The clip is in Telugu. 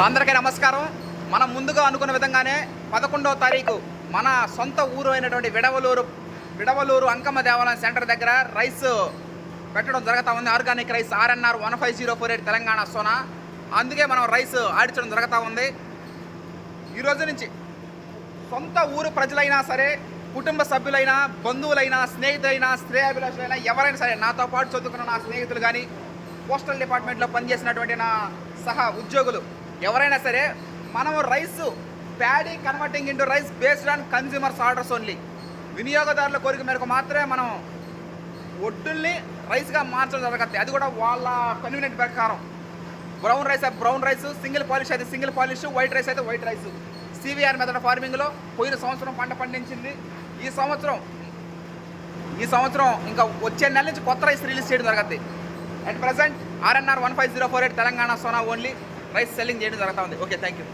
అందరికీ నమస్కారం. మనం ముందుగా అనుకున్న విధంగానే 11వ తారీఖు మన సొంత ఊరు అయినటువంటి విడవలూరు అంకమ్మ దేవాలయం సెంటర్ దగ్గర రైస్ పెట్టడం జరుగుతూ ఉంది. Organic rice RNR 15048 Telangana Sona. అందుకే మనం రైస్ ఆడించడం జరుగుతూ ఉంది. ఈరోజు నుంచి సొంత ఊరు ప్రజలైనా సరే, కుటుంబ సభ్యులైనా, బంధువులైనా, స్నేహితులైనా, శ్రేయాభిలాషులైనా ఎవరైనా సరే, నాతో పాటు చదువుకున్న నా స్నేహితులు కానీ, పోస్టల్ డిపార్ట్మెంట్లో పనిచేసినటువంటి నా సహా ఉద్యోగులు ఎవరైనా సరే, మనం rice paddy converting into rice based on consumers orders only. వినియోగదారుల కోరిక మేరకు మాత్రమే మనం ఒడ్డుల్ని రైస్గా మార్చడం జరగద్ది. అది కూడా వాళ్ళ కన్వీనియంట్ ప్రకారం. Brown rice brown rice, single polish అయితే సింగిల్ పాలిష్, వైట్ రైస్ అయితే వైట్ రైస్. CVR మెథడ్ ఫార్మింగ్లో పోయిన సంవత్సరం పంట పండించింది. ఈ సంవత్సరం ఇంకా వచ్చే నెల నుంచి కొత్త రైస్ రిలీజ్ చేయడం జరగద్ది. At present RNR 15048 Telangana Sona only rice selling చేయడం జరుగుతూ ఉంది. Okay, thank you.